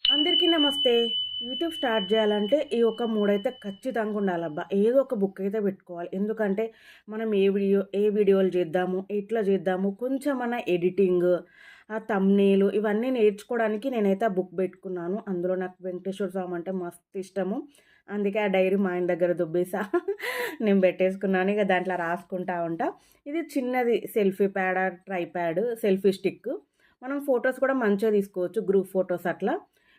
అందరికీ నమస్తే. YouTube start చేయాలంటే ఈ ఒక్క మూడైతే ఖచ్చితంగా ఉండాలబ్బా! ఏదో ఒక బుక్ అయితే పెట్టుకోవాలి. ఎందుకంటే మనం ఏ వీడియోలు చేద్దాము, ఎట్లా చేద్దాము, కొంచెమన్నా ఎడిటింగ్, ఆ థంబ్‌నెయిల్ ఇవన్నీ నేర్చుకోవడానికి నేనైతే ఆ బుక్ పెట్టుకున్నాను. అందులో నాకు వెంకటేశ్వర స్వామి అంటే మస్తు ఇష్టము. అందుకే ఆ డైరీ మా ఆయన దగ్గర దొబ్బేసా. నేను పెట్టేసుకున్నాను. ఇక దాంట్లో రాసుకుంటా ఉంటా. ఇది చిన్నది selfie pad, tripod, selfie stick. మనం ఫోటోస్ కూడా మంచిగా తీసుకోవచ్చు. గ్రూప్ ఫోటోస్ అట్లా.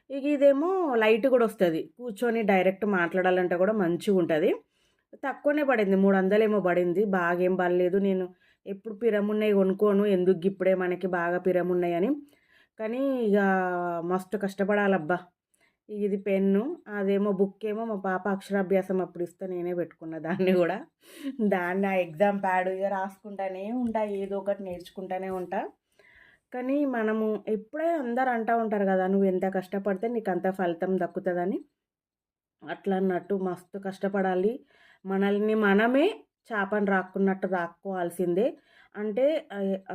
ఇక ఇదేమో లైట్ గూడా ఒస్తది. కూర్చొని డైరెక్ట్ మాట్లాడాలంటే గూడా మంచిగుంటది. తక్కువనే పడింది. 300 ఏమో పడింది. బాగేం పడలేదు. నేను ఎప్పుడు పిరమున్నయి కొనుక్కోను. ఎందుకు గిప్పుడే మనకి బాగా పిరమున్నయని. కానీ ఇగ మస్తు కష్టపడాలబ్బా! ఇది పెన్ను, అదేమో బుక్కేమో మా పాప అక్షరాభ్యాసం అప్పుడు ఇస్తే నేనే పెట్టుకున్న దాన్ని గూడా. దాన్ని ఆ ఎగ్జామ్ ప్యాడ్ ఇగ రాసుకుంటానే ఉంటా. ఏదో ఒకటి నేర్చుకుంటానే ఉంటా. కానీ మనము ఎప్పుడే అందరూ అంటా ఉంటారు గదా! నువ్వెంత కష్టపడితే నీకంత ఫలితం దక్కుతదని. అట్లా అన్నట్టు మస్తు కష్టపడాలి. మనల్ని మనమే చేపని రాక్కున్నట్టు రాక్కోవాల్సిందే. అంటే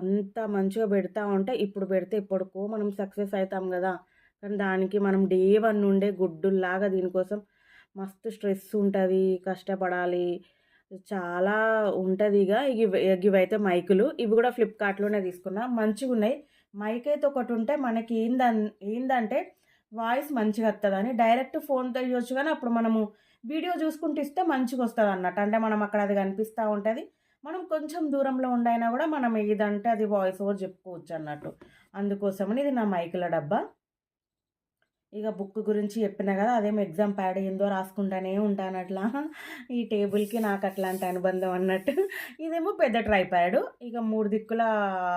అంత మంచిగా పెడతా ఉంటే ఇప్పుడు పెడితే ఎప్పటికో మనం సక్సెస్ అయితాం గదా! కానీ దానికి మనం డే 1 నుండే గుడ్డుల్లాగా దీనికోసం మస్తు స్ట్రెస్ ఉంటది. కష్టపడాలి. చాలా ఉంటదిగ. గివైతే మైకులు. ఇవి గూడా ఫ్లిప్‌కార్ట్‌లోనే తీసుకున్నా. మంచిగున్నాయి. మైకయితే ఒకటుంటే మనకి ఏందంటే వాయిస్ మంచిగొత్తదని డైరెక్ట్ ఫోన్‌తో ఇయ్యొచ్చు గానీ, అప్పుడు మనము వీడియో జూసుకుంటూ ఇస్తే మంచిగొస్తదన్నట్టు. అంటే మనం అక్కడ అది కనిపిస్తా ఉంటది. మనం కొంచెం దూరంలో ఉండైనా గూడా మనం ఏదంటే అది వాయిస్ ఓవర్ జెప్పుకోవచ్చన్నట్టు. అందుకోసమని ఇది నా మైకుల డబ్బా. ఇక బుక్ గురించి చెప్పినా గదా! అదేమో ఎగ్జామ్ ప్యాడ్ ఏందో రాసుకుంటానే ఉంటానట్లా. ఈ టేబుల్‌కి నాకు అట్లాంటి అనుబంధం అన్నట్టు. ఇదేమో పెద్ద ట్రైప్యాడ్. ఇక 3 దిక్కుల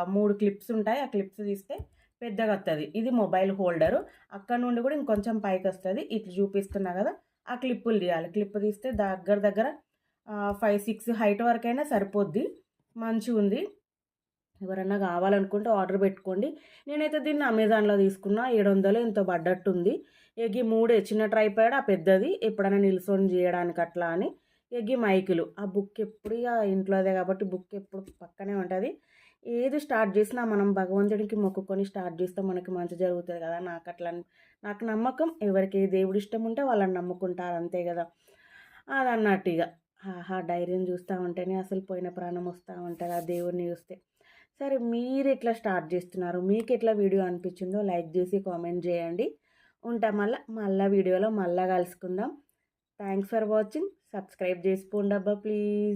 3 క్లిప్స్ ఉంటాయి. ఆ క్లిప్స్ తీస్తే పెద్దగొత్తది. ఇది మొబైల్ హోల్డరు. అక్కడి నుండి గూడా ఇంకొంచెం పైకొస్తది. ఇట్లా చూపిస్తున్నా గదా! ఆ క్లిప్పులు తీయాలి. క్లిప్ తీస్తే దగ్గర దగ్గర 5, 6 హైట్ వరకైనా సరిపోద్ది. మంచిగుంది. ఎవరన్నా గావాలనుకుంటే ఆర్డర్ బెట్టుకోండి. నేనైతే దీన్ని అమెజాన్‌లో తీసుకున్నా. 700 ఎంతో పడ్డట్టుంది. ఇగ ఈ మూడే చిన్న ట్రైపాడ్, ఆ పెద్దది ఎప్పుడైనా నిల్సొని జేయడానికి అట్లా అని. ఇగ ఈ మైకులు. ఆ బుక్ ఎప్పుడు ఇగ ఇంట్లోదే కాబట్టి బుక్ ఎప్పుడు పక్కనే ఉంటది. ఏది స్టార్ట్ జేసినా మనం భగవంతుడికి మొక్కుకొని స్టార్ట్ జేస్తే మనకి మంచి జరుగుతది గదా! నాకు నమ్మకం. ఎవరికి ఏ దేవుడు ఇష్టం ఉంటే వాళ్ళని నమ్ముకుంటారు అంతే గదా! అదన్నట్టిగ. ఆహా! డైరీని జూస్తా ఉంటేనే అసలు పోయిన ప్రాణం వస్తా ఉంటది ఆ దేవుడిని జూస్తే. సరే మీరెట్లా స్టార్ట్ జేస్తున్నారు? మీకెట్లా వీడియో అనిపిచ్చిందో లైక్ జేసి కామెంట్ జేయండి. ఉంటా మళ్ళా వీడియోలో మళ్ళా గలుసుకుందాం. Thanks for watching. సబ్స్క్రైబ్ జేసుకోండబ్బా ప్లీజ్.